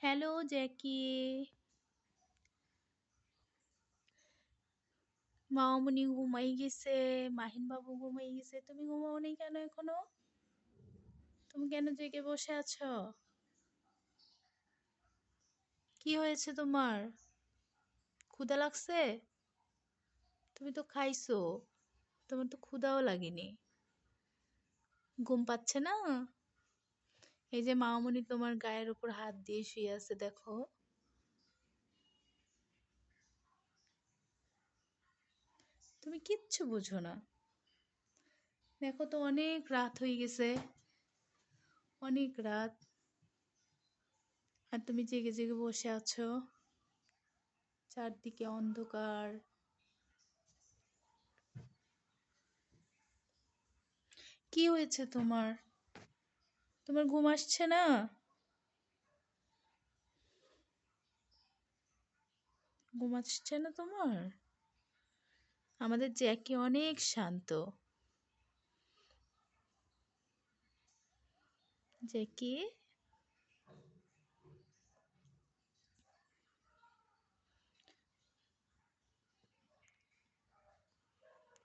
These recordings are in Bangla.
হ্যালো জ্যাকি। মামনি ঘুমাই গেছে, মাহিন বাবু ঘুমাই গেছে, তুমি ঘুমাও নি কেন এখনো? তুমি কেন জেগে বসে আছো? কি হয়েছে তোমার? ক্ষুধা লাগছে? তুমি তো খাইছো, তোমার তো ক্ষুধাও লাগেনি। ঘুম পাচ্ছে না? এই যে মামনি তোমার গায়ের উপর হাত দিয়ে শুয়ে আছে, দেখো। তুমি কিচ্ছু বুঝো না। দেখো তো অনেক রাত হয়ে গেছে, অনেক রাত, আর তুমি জেগে জেগে বসে আছো। চারদিকে অন্ধকার। কি হয়েছে তোমার? তোমার ঘুম আসছে না? ঘুম আসছে না তোমার? আমাদের জ্যাকি অনেক শান্ত। জ্যাকি,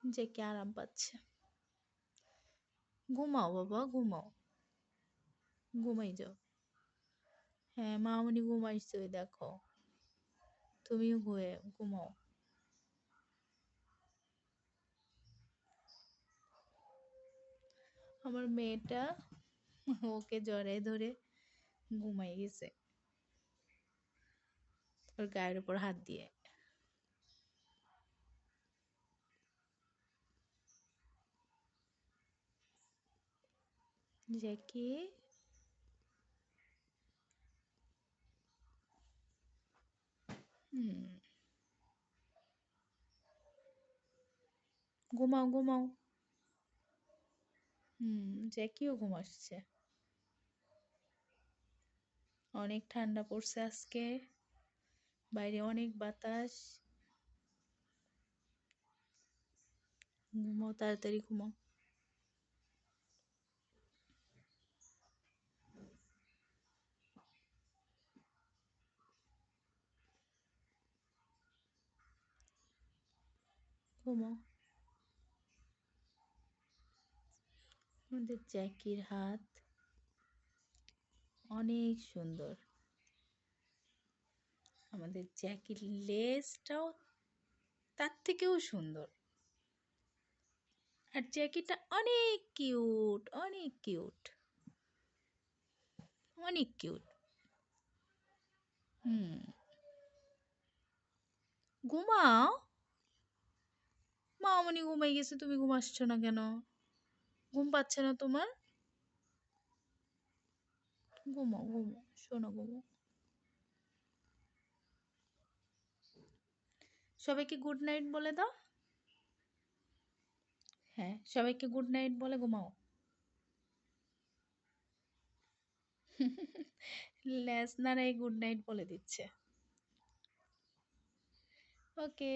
জ্যাকি আরাম পাচ্ছে। ঘুমাও বাবা, ঘুমাও। ঘুমাই যাও। হ্যাঁ, মামনি ঘুমাইছে, ওই দেখো। তুমিও ঘুমাও। আমার মেয়েটা ওকে জড়ায় ধরে ঘুমাই গেছে, ওর গায়ের উপর হাত দিয়ে। জ্যাকি, হুম, ঘুমাও ঘুমাও। হুম, জ্যাকিও ঘুম আসছে। অনেক ঠান্ডা পড়ছে আজকে, বাইরে অনেক বাতাস। ঘুমাও, তাড়াতাড়ি ঘুমাও। ঘুমাও। আমাদের জ্যাকির হাত অনেক সুন্দর। আমাদের জ্যাকির লেজটাও তার থেকেও সুন্দর। আর জ্যাকিটা অনেক কিউট, অনেক কিউট, অনেক কিউট। হুম, ঘুমাও। মামনি ঘুমাই গেছে, তুমি ঘুমাচ্ছ না কেন? ঘুম পাচ্ছে না তোমার? ঘুমাও ঘুমাও, শোনো, ঘুমাও। সবাইকে গুড নাইট বলে দাও। হ্যাঁ, সবাইকে গুড নাইট বলে ঘুমাও। লেজ নাড়াই গুড নাইট বলে দিচ্ছে। ওকে।